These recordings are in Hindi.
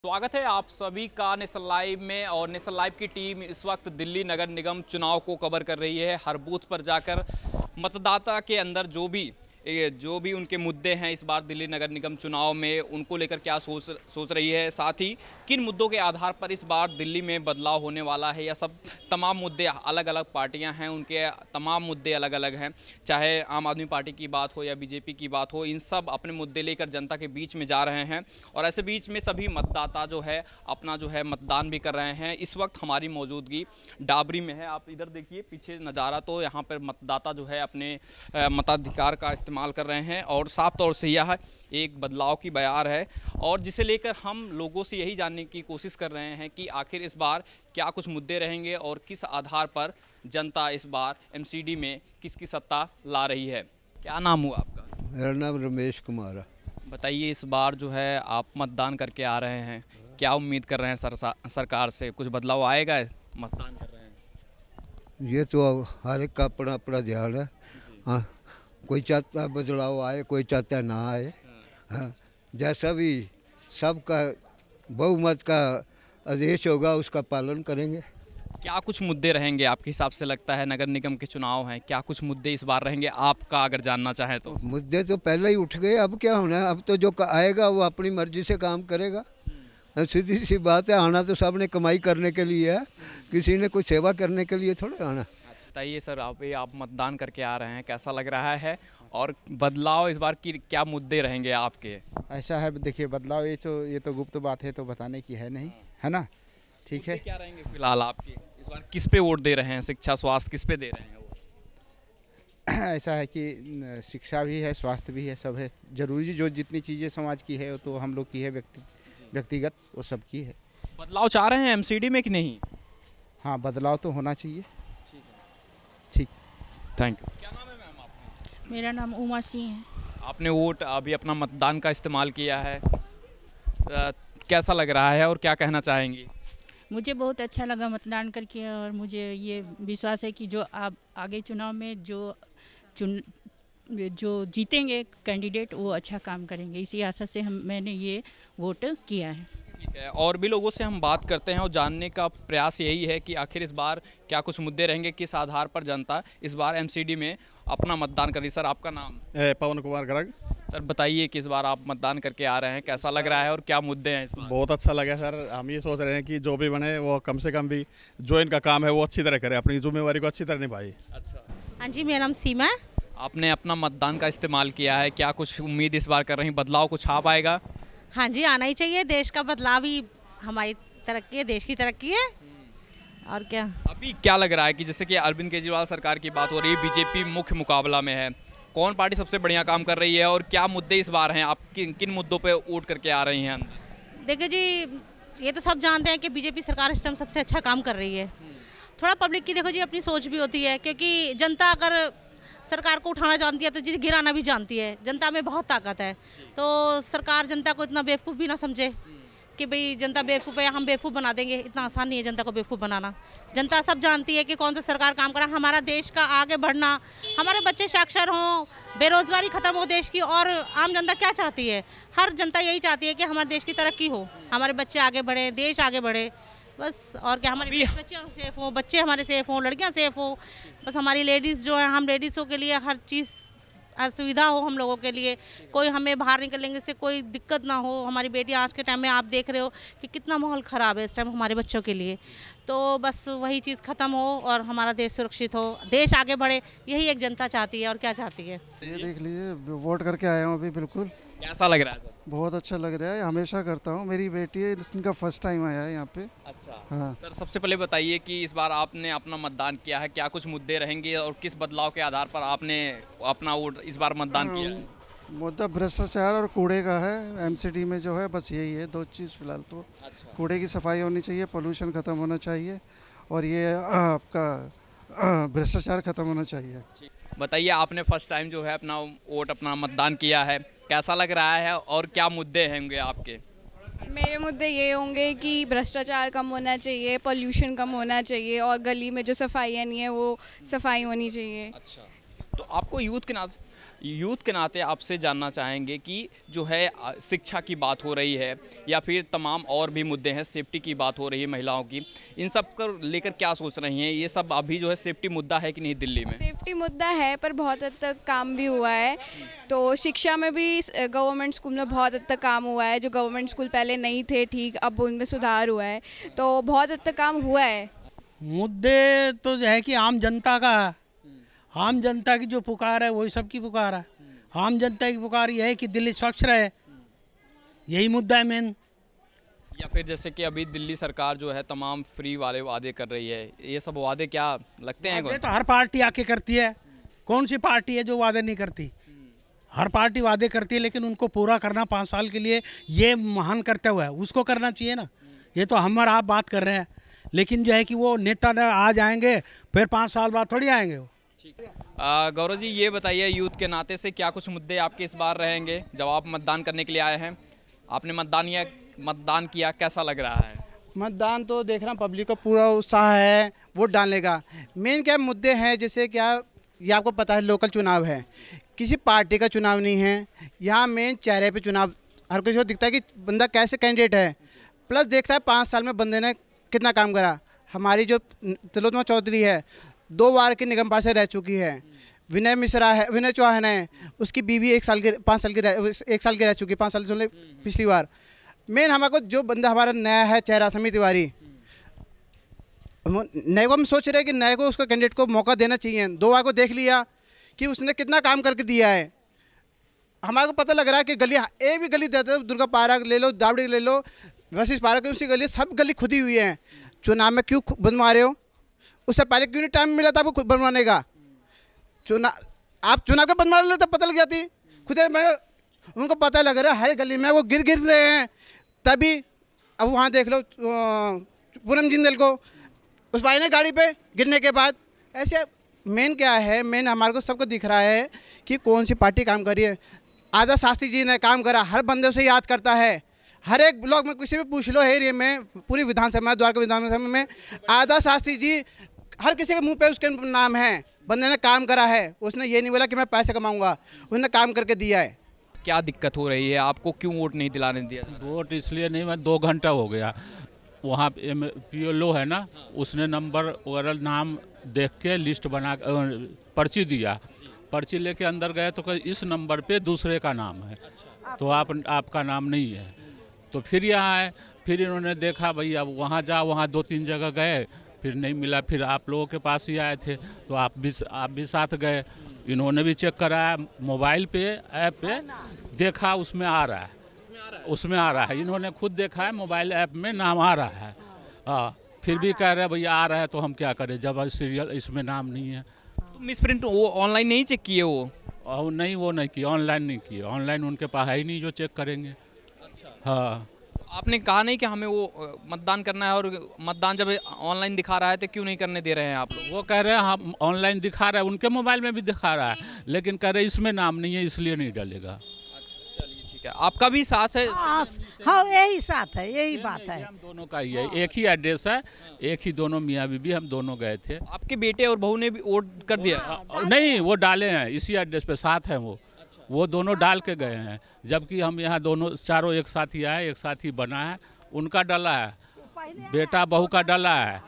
स्वागत है आप सभी का नेशनल लाइव में। और नेशनल लाइव की टीम इस वक्त दिल्ली नगर निगम चुनाव को कवर कर रही है। हर बूथ पर जाकर मतदाता के अंदर जो भी उनके मुद्दे हैं इस बार दिल्ली नगर निगम चुनाव में, उनको लेकर क्या सोच रही है, साथ ही किन मुद्दों के आधार पर इस बार दिल्ली में बदलाव होने वाला है। या सब तमाम मुद्दे, अलग अलग पार्टियां हैं, उनके तमाम मुद्दे अलग अलग हैं। चाहे आम आदमी पार्टी की बात हो या बीजेपी की बात हो, इन सब अपने मुद्दे लेकर जनता के बीच में जा रहे हैं। और ऐसे बीच में सभी मतदाता जो है अपना मतदान भी कर रहे हैं। इस वक्त हमारी मौजूदगी डाबरी में है। आप इधर देखिए पीछे नज़ारा, तो यहाँ पर मतदाता जो है अपने मताधिकार का इस्तेमाल कर रहे हैं। और साफ तौर से यह एक बदलाव की बयार है, और जिसे लेकर हम लोगों से यही जानने की कोशिश कर रहे हैं कि आखिर इस बार क्या कुछ मुद्दे रहेंगे और किस आधार पर जनता इस बार एमसीडी में किसकी सत्ता ला रही है। क्या नाम हुआ आपका? मेरा नाम रमेश कुमार है। बताइए, इस बार जो है आप मतदान करके आ रहे हैं, क्या उम्मीद कर रहे हैं सरकार से? कुछ बदलाव आएगा? मतदान कर रहे हैं, ये तो हर एक का अपना अपना ध्यान है। हाँ, कोई चाहता है बदलाव आए, कोई चाहता है ना आए। हाँ, जैसा भी सबका बहुमत का आदेश होगा उसका पालन करेंगे। क्या कुछ मुद्दे रहेंगे आपके हिसाब से? लगता है नगर निगम के चुनाव हैं, क्या कुछ मुद्दे इस बार रहेंगे आपका, अगर जानना चाहें तो? मुद्दे तो पहले ही उठ गए, अब क्या होना है? अब तो जो आएगा वो अपनी मर्जी से काम करेगा। सीधी सी बात है, आना तो सबने कमाई करने के लिए है, किसी ने कुछ सेवा करने के लिए थोड़ा आना। बताइए सर, आप मतदान करके आ रहे हैं, कैसा लग रहा है? और बदलाव इस बार की क्या मुद्दे रहेंगे आपके? ऐसा है, देखिए बदलाव ये तो गुप्त बात है, तो बताने की है नहीं, है ना? ठीक है। क्या रहेंगे फिलहाल आपके? इस बार किस पे वोट दे रहे हैं? शिक्षा, स्वास्थ्य, किस पे दे रहे हैं वोट? ऐसा है कि शिक्षा भी है, स्वास्थ्य भी है, सब है जरूरी। जो जितनी चीज़ें समाज की है वो तो हम लोग की है, व्यक्तिगत वो सब की है। बदलाव चाह रहे हैं एमसीडी में कि नहीं? हाँ, बदलाव तो होना चाहिए। ठीक, थैंक यू। क्या नाम है मैम आपका? मेरा नाम उमा सिंह है। आपने वोट अभी अपना मतदान का इस्तेमाल किया है, कैसा लग रहा है और क्या कहना चाहेंगी? मुझे बहुत अच्छा लगा मतदान करके, और मुझे ये विश्वास है कि जो आप आगे चुनाव में जो जीतेंगे कैंडिडेट वो अच्छा काम करेंगे। इसी आशा से मैंने ये वोट किया है। ठीक है, और भी लोगों से हम बात करते हैं और जानने का प्रयास यही है कि आखिर इस बार क्या कुछ मुद्दे रहेंगे, किस आधार पर जनता इस बार एमसीडी में अपना मतदान करेगी। सर, आपका नाम? पवन कुमार गर्ग। सर बताइए कि इस बार आप मतदान करके आ रहे हैं, कैसा लग रहा है और क्या मुद्दे हैं इस बार? बहुत अच्छा लगा सर। हम ये सोच रहे हैं कि जो भी बने वो कम से कम भी जो इनका काम है वो अच्छी तरह करे, अपनी जिम्मेवारी को अच्छी तरह निभाए। अच्छा, हाँ जी, मेरा नाम सीमा है। आपने अपना मतदान का इस्तेमाल किया है, क्या कुछ उम्मीद इस बार कर रही, बदलाव कुछ आ पाएगा? हाँ जी, आना ही चाहिए। देश का बदलाव ही हमारी तरक्की है, देश की तरक्की है, और क्या। अभी क्या लग रहा है कि जैसे कि अरविंद केजरीवाल सरकार की बात हो रही है, बीजेपी मुख्य मुकाबला में है, कौन पार्टी सबसे बढ़िया काम कर रही है और क्या मुद्दे इस बार हैं? आप किन मुद्दों पे वोट करके आ रही हैं अंदर? देखिए जी, ये तो सब जानते हैं कि बीजेपी सरकार इस टाइम सबसे अच्छा काम कर रही है। थोड़ा पब्लिक की देखो जी अपनी सोच भी होती है, क्योंकि जनता अगर सरकार को उठाना जानती है तो जी गिराना भी जानती है। जनता में बहुत ताकत है, तो सरकार जनता को इतना बेवकूफ़ भी ना समझे कि भाई जनता बेवकूफ़ है, हम बेवकूफ़ बना देंगे। इतना आसान नहीं है जनता को बेवकूफ़ बनाना। जनता सब जानती है कि कौन सा सरकार काम कर रहा है। हमारा देश का आगे बढ़ना, हमारे बच्चे साक्षर हों, बेरोज़गारी ख़त्म हो देश की। और आम जनता क्या चाहती है? हर जनता यही चाहती है कि हमारे देश की तरक्की हो, हमारे बच्चे आगे बढ़ें, देश आगे बढ़े, बस। और क्या, हमारे बच्चे सेफ हों, बच्चे हमारे सेफ हों, लड़कियाँ सेफ हों, बस। हमारी लेडीज़ जो है, हम लेडीज़ों के लिए हर चीज़ असुविधा हो, हम लोगों के लिए कोई हमें बाहर निकलने से कोई दिक्कत ना हो। हमारी बेटियां आज के टाइम में आप देख रहे हो कि कितना माहौल ख़राब है इस टाइम हमारे बच्चों के लिए। तो बस वही चीज़ ख़त्म हो और हमारा देश सुरक्षित हो, देश आगे बढ़े, यही एक जनता चाहती है। और क्या चाहती है? ये देख लीजिए, वोट करके आया हूँ अभी। बिल्कुल कैसा लग रहा है सर? बहुत अच्छा लग रहा है, हमेशा करता हूँ। मेरी बेटी है, इनका फर्स्ट टाइम आया है यहाँ पे। अच्छा, हाँ सर सबसे पहले बताइए कि इस बार आपने अपना मतदान किया है, क्या कुछ मुद्दे रहेंगे और किस बदलाव के आधार पर आपने अपना वोट इस बार मतदान किया है? मुद्दा भ्रष्टाचार और कूड़े का है एमसीडी में जो है, बस यही है दो चीज़ फिलहाल तो। अच्छा, कूड़े की सफाई होनी चाहिए, पोल्यूशन ख़त्म होना चाहिए, और ये आपका भ्रष्टाचार ख़त्म होना चाहिए। बताइए, आपने फर्स्ट टाइम जो है अपना वोट, अपना मतदान किया है, कैसा लग रहा है और क्या मुद्दे होंगे आपके? मेरे मुद्दे ये होंगे कि भ्रष्टाचार कम होना चाहिए, पोल्यूशन कम होना चाहिए, और गली में जो सफाइयाँ नहीं है वो सफाई होनी चाहिए। अच्छा, तो आपको यूथ के नाते यूथ के नाते आपसे जानना चाहेंगे कि जो है शिक्षा की बात हो रही है या फिर तमाम और भी मुद्दे हैं, सेफ्टी की बात हो रही है महिलाओं की, इन सब को लेकर क्या सोच रही हैं? ये सब अभी जो है सेफ्टी मुद्दा है कि नहीं दिल्ली में? सेफ्टी मुद्दा है, पर बहुत हद तक काम भी हुआ है। तो शिक्षा में भी गवर्नमेंट स्कूल में बहुत हद तक काम हुआ है। जो गवर्नमेंट स्कूल पहले नहीं थे ठीक, अब उनमें सुधार हुआ है, तो बहुत हद तक काम हुआ है। मुद्दे तो जो है कि आम जनता का, आम जनता की जो पुकार है वही सबकी पुकार है। आम जनता की पुकार ये है कि दिल्ली स्वच्छ रहे, यही मुद्दा है मेन। या फिर जैसे कि अभी दिल्ली सरकार जो है तमाम फ्री वाले वादे कर रही है, ये सब वादे क्या लगते हैं? वादे तो हर पार्टी आके करती है, कौन सी पार्टी है जो वादे नहीं करती? हर पार्टी वादे करती है, लेकिन उनको पूरा करना 5 साल के लिए ये महान करते हुए उसको करना चाहिए ना। ये तो हम और आप बात कर रहे हैं, लेकिन जो है कि वो नेता आ जाएंगे फिर 5 साल बाद थोड़ी आएंगे वो। गौरव जी, ये बताइए यूथ के नाते से क्या कुछ मुद्दे आपके इस बार रहेंगे जब आप मतदान करने के लिए आए हैं? आपने मतदान किया, कैसा लग रहा है? मतदान तो देख रहा हूँ, पब्लिक को पूरा उत्साह है वोट डालने का। मेन क्या मुद्दे हैं, जैसे क्या ये आपको पता है लोकल चुनाव है, किसी पार्टी का चुनाव नहीं है यहाँ। मेन चेहरे पे चुनाव, हर किसी को दिखता है कि बंदा कैसे कैंडिडेट है, प्लस देखता है 5 साल में बंदे ने कितना काम करा। हमारी जो तिलोत्तमा चौधरी है 2 बार की निगम पार्षद रह चुकी है। विनय मिश्रा है, विनय चौहान है, उसकी बीवी 1 साल की 1 साल की रह चुकी है, 5 साल से पिछली बार। मेन हमारे को जो बंदा हमारा नया है चेहरा समी तिवारी, नए को हम सोच रहे हैं कि नए को उसको कैंडिडेट को मौका देना चाहिए। 2 बार को देख लिया कि उसने कितना काम करके दिया है। हमारे को पता लग रहा है कि गली एक भी गली देते, दुर्गा पार्क ले लो, दावड़ी ले लो, वशिष्ठ पार्क, उसी गली सब गली खुदी हुई है। चुनाव में क्यों बनवा रहे हो? उससे पहले क्यों नहीं टाइम मिला था आपको खुद बनवाने का? आप चुनाव के बनवा लेते पता लग जाती। खुद मैं उनको पता लग रहा है हर गली में वो गिर रहे हैं, तभी अब वहाँ देख लो पूनम जिंदल को उस भाई ने गाड़ी पे गिरने के बाद ऐसे। मेन क्या है, मेन हमारे को सबको दिख रहा है कि कौन सी पार्टी काम कर रही है। आदर्श शास्त्री जी ने काम करा, हर बंदे से याद करता है। हर एक ब्लॉक में किसी भी पूछ लो एरिया में, पूरी विधानसभा द्वारका विधानसभा में आदर्श शास्त्री जी हर किसी के मुंह पे उसके नाम है। बंदे ने काम करा है, उसने ये नहीं बोला कि मैं पैसे कमाऊंगा, उसने काम करके दिया है। क्या दिक्कत हो रही है आपको, क्यों वोट नहीं दिलाने दिया? वोट इसलिए नहीं, मैं 2 घंटा हो गया वहाँ PLO है ना, उसने नंबर वगैरह नाम देख के लिस्ट बना पर्ची दिया। पर्ची लेके अंदर गए तो इस नंबर पे दूसरे का नाम है, तो आपका नाम नहीं है। तो फिर यहाँ आए, फिर इन्होंने देखा भाई अब वहाँ जाओ, वहाँ 2-3 जगह गए, फिर नहीं मिला, फिर आप लोगों के पास ही आए थे, तो आप भी साथ गए। इन्होंने भी चेक कराया, मोबाइल पे ऐप पे देखा, उसमें आ रहा है, इन्होंने खुद देखा है मोबाइल ऐप में नाम आ रहा है। हाँ, फिर भी कह रहे हैं भैया आ रहा है तो हम क्या करें जब सीरियल इसमें नाम नहीं है। तो मिस प्रिंट वो ऑनलाइन नहीं चेक किए? वो नहीं किए, ऑनलाइन नहीं किए, ऑनलाइन उनके पास है ही नहीं जो चेक करेंगे। अच्छा। हाँ, आपने कहा नहीं कि हमें वो मतदान करना है, और मतदान जब ऑनलाइन दिखा रहा है तो क्यों नहीं करने दे रहे हैं आप लोग? वो कह रहे हैं हम ऑनलाइन दिखा रहे हैं, उनके मोबाइल में भी दिखा रहा है, लेकिन कह रहे इसमें नाम नहीं है इसलिए नहीं डालेगा। चलिए ठीक है, आपका भी साथ है? हाँ यही साथ है, यही बात है। हम दोनों का ही है, एक ही एड्रेस है, एक ही दोनों मियाँ बीबी, हम दोनों गए थे। आपके बेटे और बहू ने भी वोट कर दिया? नहीं, वो डाले हैं इसी एड्रेस पे, साथ हैं वो दोनों डाल के गए हैं, जबकि हम यहाँ दोनों चारों एक साथ ही आए, एक साथ ही बना है। उनका डाला है, बेटा बहू का डाला है,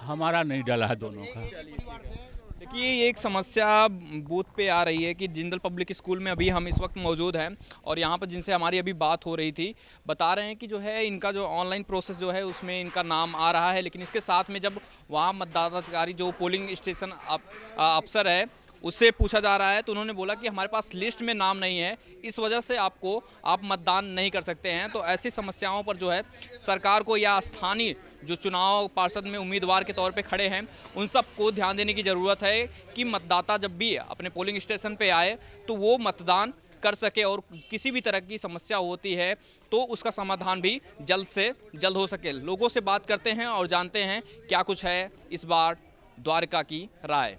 हमारा नहीं डाला है दोनों का। देखिए, ये एक समस्या बूथ पे आ रही है कि जिंदल पब्लिक स्कूल में अभी हम इस वक्त मौजूद हैं, और यहाँ पर जिनसे हमारी अभी बात हो रही थी बता रहे हैं कि जो है इनका जो ऑनलाइन प्रोसेस जो है उसमें इनका नाम आ रहा है, लेकिन इसके साथ में जब वहाँ मतदाताधिकारी जो पोलिंग स्टेशन अफसर है उससे पूछा जा रहा है तो उन्होंने बोला कि हमारे पास लिस्ट में नाम नहीं है, इस वजह से आप मतदान नहीं कर सकते हैं। तो ऐसी समस्याओं पर जो है सरकार को या स्थानीय जो चुनाव पार्षद में उम्मीदवार के तौर पे खड़े हैं उन सब को ध्यान देने की ज़रूरत है कि मतदाता जब भी अपने पोलिंग स्टेशन पे आए तो वो मतदान कर सके, और किसी भी तरह की समस्या होती है तो उसका समाधान भी जल्द से जल्द हो सके। लोगों से बात करते हैं और जानते हैं क्या कुछ है इस बार द्वारका की राय।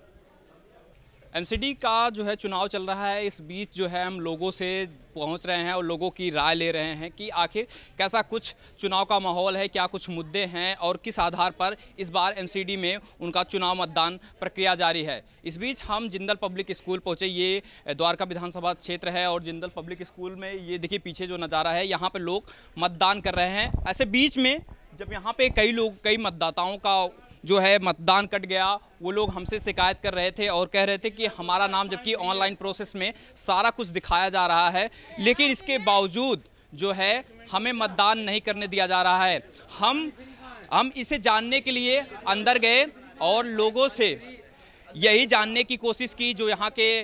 MCD का जो है चुनाव चल रहा है, इस बीच जो है हम लोगों से पहुंच रहे हैं और लोगों की राय ले रहे हैं कि आखिर कैसा कुछ चुनाव का माहौल है, क्या कुछ मुद्दे हैं और किस आधार पर इस बार एमसीडी में उनका चुनाव मतदान प्रक्रिया जारी है। इस बीच हम जिंदल पब्लिक स्कूल पहुंचे। ये द्वारका विधानसभा क्षेत्र है और जिंदल पब्लिक स्कूल में ये देखिए पीछे जो नज़ारा है, यहाँ पर लोग मतदान कर रहे हैं। ऐसे बीच में जब यहाँ पे कई मतदाताओं का जो है मतदान कट गया, वो लोग हमसे शिकायत कर रहे थे और कह रहे थे कि हमारा नाम, जबकि ऑनलाइन प्रोसेस में सारा कुछ दिखाया जा रहा है, लेकिन इसके बावजूद जो है हमें मतदान नहीं करने दिया जा रहा है। हम इसे जानने के लिए अंदर गए और लोगों से यही जानने की कोशिश की, जो यहाँ के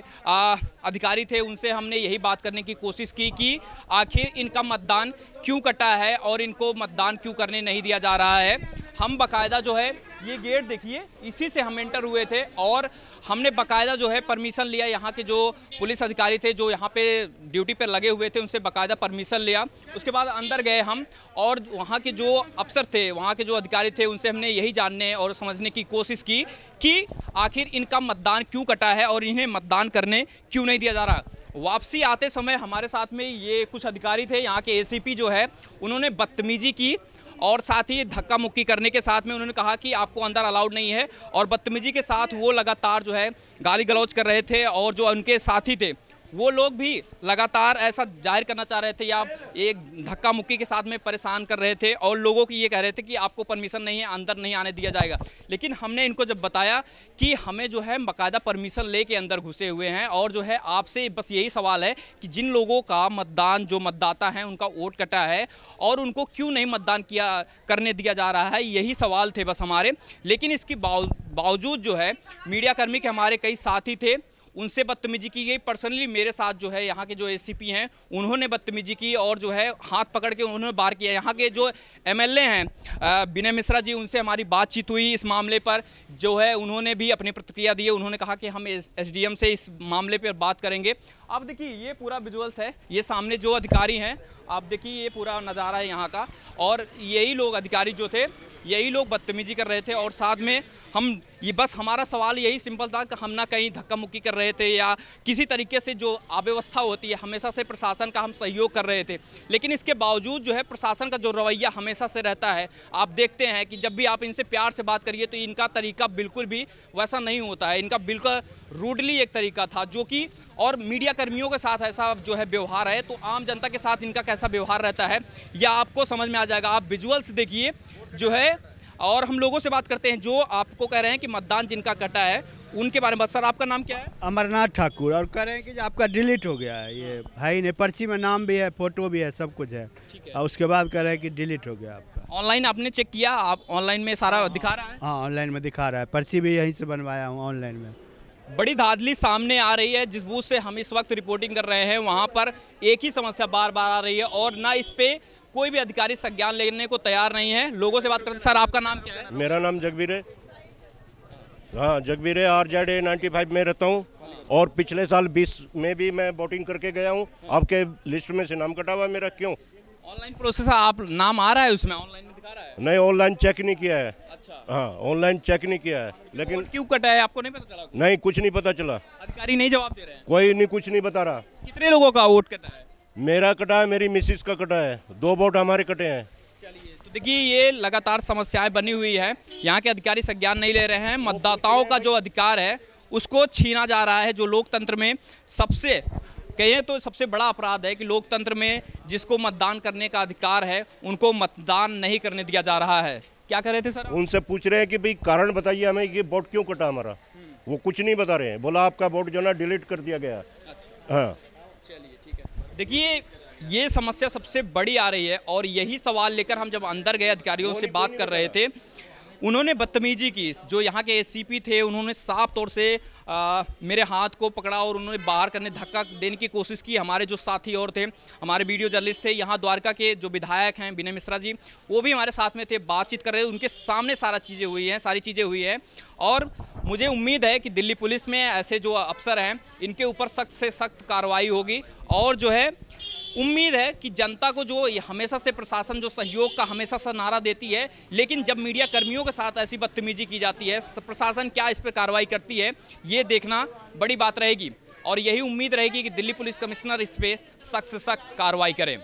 अधिकारी थे उनसे हमने यही बात करने की कोशिश की कि आखिर इनका मतदान क्यों कटा है और इनको मतदान क्यों करने नहीं दिया जा रहा है। हम बाकायदा जो है ये गेट देखिए, इसी से हम एंटर हुए थे और हमने बाकायदा जो है परमिशन लिया। यहाँ के जो पुलिस अधिकारी थे जो यहाँ पे ड्यूटी पर लगे हुए थे, उनसे बाकायदा परमिशन लिया। उसके बाद अंदर गए हम और वहाँ के जो अफसर थे, वहाँ के जो अधिकारी थे, उनसे हमने यही जानने और समझने की कोशिश की कि आखिर इनका मतदान क्यों कटा है और इन्हें मतदान करने क्यों नहीं दिया जा रहा। वापसी आते समय हमारे साथ में ये कुछ अधिकारी थे, यहाँ के एसीपी जो है, उन्होंने बदतमीजी की और साथ ही धक्का मुक्की करने के साथ में उन्होंने कहा कि आपको अंदर अलाउड नहीं है, और बदतमीजी के साथ वो लगातार जो है गाली गलौज कर रहे थे और जो उनके साथी थे वो लोग भी लगातार ऐसा जाहिर करना चाह रहे थे या एक धक्का मुक्की के साथ में परेशान कर रहे थे और लोगों की ये कह रहे थे कि आपको परमिशन नहीं है, अंदर नहीं आने दिया जाएगा। लेकिन हमने इनको जब बताया कि हमें जो है बाकायदा परमिशन लेके अंदर घुसे हुए हैं और जो है आपसे बस यही सवाल है कि जिन लोगों का मतदान, जो मतदाता हैं उनका वोट कटा है और उनको क्यों नहीं मतदान करने दिया जा रहा है, यही सवाल थे बस हमारे। लेकिन इसके बावजूद जो है मीडियाकर्मी के हमारे कई साथी थे, उनसे बदतमीजी की गई। पर्सनली मेरे साथ जो है यहाँ के जो एसीपी हैं उन्होंने बदतमीजी की और जो है हाथ पकड़ के उन्होंने बार किया। यहाँ के जो एमएलए हैं विनय मिश्रा जी, उनसे हमारी बातचीत हुई इस मामले पर, जो है उन्होंने भी अपनी प्रतिक्रिया दी। उन्होंने कहा कि हम एसडीएम से इस मामले पर बात करेंगे। अब देखिए ये पूरा विजुअल्स है, ये सामने जो अधिकारी हैं आप देखिए ये पूरा नज़ारा है यहाँ का, और यही लोग अधिकारी जो थे यही लोग बदतमीजी कर रहे थे। और साथ में हम ये बस हमारा सवाल यही सिंपल था कि हम ना कहीं धक्का मुक्की कर रहे थे या किसी तरीके से जो अव्यवस्था होती है, हमेशा से प्रशासन का हम सहयोग कर रहे थे। लेकिन इसके बावजूद जो है प्रशासन का जो रवैया हमेशा से रहता है, आप देखते हैं कि जब भी आप इनसे प्यार से बात करिए तो इनका तरीका बिल्कुल भी वैसा नहीं होता है। इनका बिल्कुल रूडली एक तरीका था जो कि, और मीडिया कर्मियों के साथ ऐसा जो है व्यवहार है, तो आम जनता के साथ इनका कैसा व्यवहार रहता है या आपको समझ में आ जाएगा। आप विजुअल्स देखिए जो है, और हम लोगों से बात करते हैं जो आपको कह रहे हैं कि मतदान जिनका कटा है उनके बारे में। सर आपका नाम क्या है? अमरनाथ ठाकुर। और कह रहे हैं कि आपका डिलीट हो गया है, ये भाई ने पर्ची में नाम भी है, फोटो भी है, सब कुछ है, और उसके बाद कह रहे हैं कि डिलीट हो गया आपका। ऑनलाइन आपने चेक किया? आप ऑनलाइन में सारा दिखा रहा है? हाँ ऑनलाइन में दिखा रहा है, पर्ची भी यहीं से बनवाया हूँ ऑनलाइन में। बड़ी धांधली सामने आ रही है। जिस बूथ से हम इस वक्त रिपोर्टिंग कर रहे हैं वहाँ पर एक ही समस्या बार बार आ रही है और ना इस पे कोई भी अधिकारी संज्ञान लेने को तैयार नहीं है। लोगों से बात करते हैं। सर आपका नाम क्या है? मेरा नाम जगबीर है। हाँ जगबीर है, RZ 95 में रहता हूँ और पिछले साल 20 में भी मैं वोटिंग करके गया हूँ। आपके लिस्ट में से नाम कटा हुआ मेरा, क्यों? ऑनलाइन प्रोसेस आप नाम आ रहा है उसमें, ऑनलाइन में दिखा रहा है? नहीं ऑनलाइन चेक नहीं किया है। अच्छा। हाँ ऑनलाइन चेक नहीं किया है, लेकिन क्यों कटा है आपको नहीं पता चला? नहीं कुछ नहीं पता चला। अधिकारी नहीं जवाब दे रहे हैं? कोई नहीं, कुछ नहीं बता रहा। कितने लोगों का वोट कटा है? मेरा कटा है, मेरी मिसिस का कटा है, 2 वोट हमारे कटे हैं। चलिए, तो देखिए ये लगातार समस्याएं बनी हुई है। यहाँ के अधिकारी संज्ञान नहीं ले रहे हैं। मतदाताओं का जो अधिकार है उसको छीना जा रहा है, जो लोकतंत्र में सबसे कहें तो सबसे बड़ा अपराध है कि लोकतंत्र में जिसको मतदान करने का अधिकार है उनको मतदान नहीं करने दिया जा रहा है। क्या कर रहे थे सर? उनसे पूछ रहे हैं कि भाई कारण बताइए हमें कि वोट क्यों कटा हमारा। वो कुछ नहीं बता रहे हैं, बोला आपका वोट जो ना डिलीट कर दिया गया। अच्छा। हाँ चलिए ठीक है। देखिए ये समस्या सबसे बड़ी आ रही है और यही सवाल लेकर हम जब अंदर गए अधिकारियों से बात कर रहे थे, उन्होंने बदतमीजी की। जो यहाँ के एसीपी थे उन्होंने साफ तौर से मेरे हाथ को पकड़ा और उन्होंने बाहर करने, धक्का देने की कोशिश की। हमारे जो साथी और थे, हमारे वीडियो जर्नलिस्ट थे, यहाँ द्वारका के जो विधायक हैं विनय मिश्रा जी, वो भी हमारे साथ में थे, बातचीत कर रहे थे। उनके सामने सारी चीज़ें हुई हैं और मुझे उम्मीद है कि दिल्ली पुलिस में ऐसे जो अफसर हैं इनके ऊपर सख्त से सख्त कार्रवाई होगी। और जो है उम्मीद है कि जनता को जो हमेशा से प्रशासन जो सहयोग का हमेशा से नारा देती है, लेकिन जब मीडिया कर्मियों के साथ ऐसी बदतमीजी की जाती है, प्रशासन क्या इस पर कार्रवाई करती है, ये देखना बड़ी बात रहेगी। और यही उम्मीद रहेगी कि दिल्ली पुलिस कमिश्नर इस पे सख्त से सख्त कार्रवाई करें।